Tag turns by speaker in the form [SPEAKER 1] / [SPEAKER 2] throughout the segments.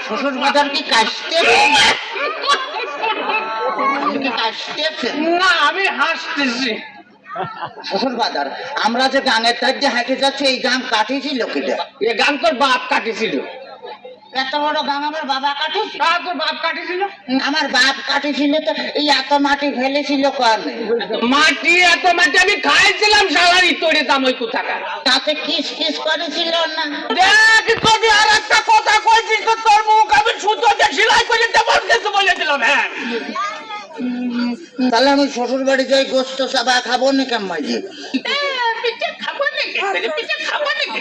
[SPEAKER 1] শ্বশুর বাজার কি কাশতেছেন?
[SPEAKER 2] না, আমি হাসতেছি।
[SPEAKER 1] শ্বশুর বাজার, আমরা যে গাঙের তার দিয়ে হাঁটে যাচ্ছি, এই গাং কাটিয়েছিল কিটা?
[SPEAKER 2] এ গান তোর বাপ কাটিছিল।
[SPEAKER 1] এত বড় গাং আমার বাবা কাটিয়েছিল?
[SPEAKER 2] তোর বাপ কাটিছিল?
[SPEAKER 1] আমার বাপ কাটিয়েছিল তো এই এত মাটি ফেলেছিল কানে।
[SPEAKER 2] মাটি এত মাটি আমি খাইছিলাম সালারি তোরে দাম ওই কোথাকার।
[SPEAKER 1] তাতে কিস কিস করেছিল না?
[SPEAKER 2] দেখ তোকে আর একটা কথা কইছিস তো তোর মুখ আমি সুতো দিয়ে সেলাই করে দেবো কিছু বলে দিলাম। হ্যাঁ,
[SPEAKER 1] তাহলে আমি শ্বশুর বাড়ি যাই গোস্ত চাবা খাবো না কেমন?
[SPEAKER 2] পিঠে খাবো নাকি পিঠে খাবো নাকি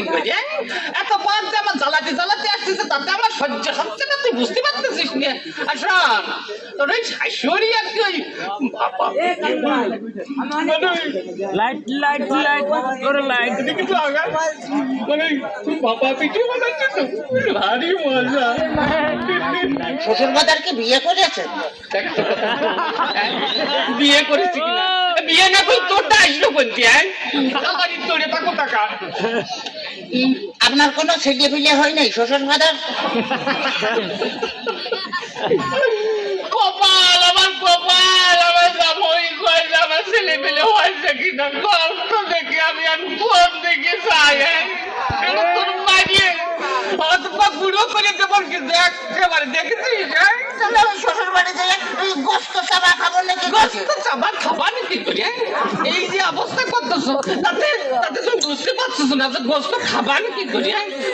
[SPEAKER 2] এত পাক আমার জ্বালাতে জ্বালাতে আসতেছে তাতে আমার সহ্য হচ্ছে না, তুই বুঝতে পারতেছিস না? আসা তোর ওই শাশুড়ি আর কি ওই
[SPEAKER 3] লাইট লাইট লাইট করে লাইট
[SPEAKER 2] কিছু আগা মানে বাবা পিঠে বানাচ্ছে তো ভারী মজা।
[SPEAKER 1] শ্বশুর বাজার কি বিয়ে করেছেন?
[SPEAKER 2] বিয়ে করেছি কিনা? বিয়ে না করে তোরটা আসলো বলছি। হ্যাঁ, তোরে থাকো টাকা।
[SPEAKER 1] আপনার কোনো ছেলে পিলে হয় নাই শ্বশুর বাজার?
[SPEAKER 2] কপাল আমার কপাল, আমার জামাই কয় আমার ছেলে পেলে হয়েছে কিনা গল্প দেখে আমি আর ফোন দেখে চাই। তোর মারিয়ে বুড়ো করে দেবো কিন্তু একেবারে দেখেছিস।
[SPEAKER 1] তাহলে আমি শ্বশুর বাড়ি যাই গোস্ত চাবা খাবো নাকি?
[SPEAKER 2] গোস্ত চাবা খাবা নাকি করে এই যে অবস্থা করতেছো তাতে তাতে তুমি বুঝতে পারছো না যে গোস্ত খাবা নাকি করে?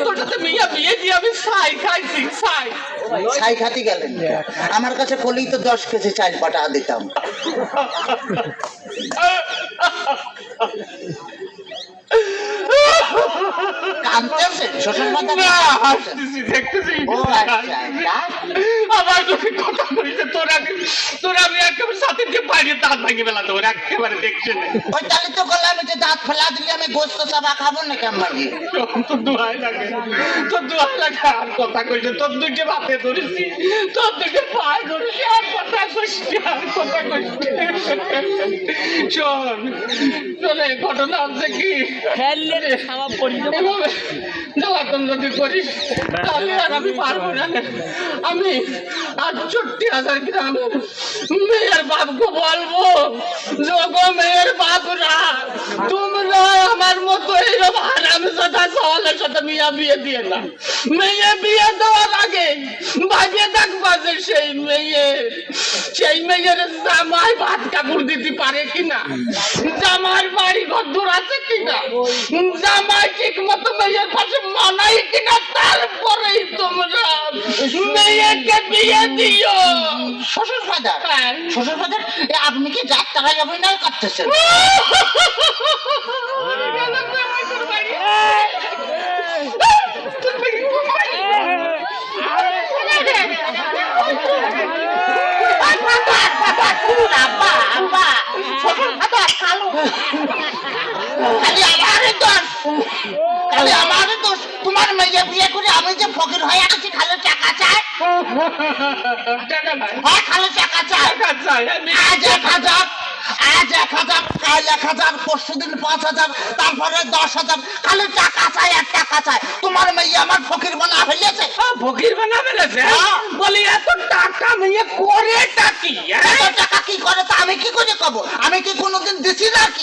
[SPEAKER 2] তোর সাথে মেয়ে বিয়ে দিয়ে আমি ছাই খাইছি ছাই।
[SPEAKER 1] ছাই খাতি গেলেন? আমার কাছে কলেই তো 10 কেজি চাল পাঠা দিতাম। কাঁদতেছেন শ্বশুর বাজার?
[SPEAKER 2] হাসতেছি দেখতেছি।
[SPEAKER 1] ও আচ্ছা,
[SPEAKER 2] আমার তোকে কথা বলিছে তোর আমি একেবারে সাথে দিয়ে বাইরে দাঁত ভাঙে বেলা তোর একেবারে দেখছে না।
[SPEAKER 1] ওই তাহলে তো বললাম যে দাঁত ফেলা দিলে আমি গোস্ত চাবা খাবো না কেমন?
[SPEAKER 2] তোর দোয়াই লাগে আর কথা কইছে তোর দুটো বাপে ধরেছি তোর দুটো পায়ে ধরেছি আর কথা কইছি আর কথা কইছি। শোন চলে ঘটনা হচ্ছে কি
[SPEAKER 3] খেললে খাওয়া পড়ি
[SPEAKER 2] এভাবে জ্বালাতন যদি করিস তাহলে আর আমি পারবো না। আমি 68,000 গ্রামের মেয়ের বাপকে বলবো যোগো মেয়ের বাপরা তোমরা আমার মতো এইরকম হারামজাদা সওয়ালের সাথে মিয়া বিয়ে দিয়ে না। মেয়ে বিয়ে দেওয়ার আগে ভাবিয়ে দেখবা যে সেই মেয়ের জামাই ভাত কাপড় দিতে পারে কিনা, জামার বাড়ি ঘর দূর আছে কিনা, জামাই ঠিক মতো মেয়ের পাশে মানাই কিনা, তারপরেই তোমরা মেয়েকে বিয়ে দিও।
[SPEAKER 1] শ্বশুর বাজার, শ্বশুর বাজার আপনি কি যাত্রায় অভিনয় করতেছেন? তোমার মেয়ে বিয়ে করে আমি যে ফকির হয়ে আছি, খালো টাকা চাই। হ্যাঁ, খালো টাকা চাই। আজ 1,000, আজ 1,000, কাল 1,000, পরশুদিন 5,000, তারপরে 10,000, খালি টাকা চাই আর টাকা চাই। তোমার মেয়ে আমার ফকির বানা ফেলেছে।
[SPEAKER 2] ফকির বানা ফেলেছে? বলি এত টাকা মেয়ে করে টাকি?
[SPEAKER 1] এত টাকা কি করে তা আমি কি করে কব? আমি কি কোনোদিন দিছি নাকি?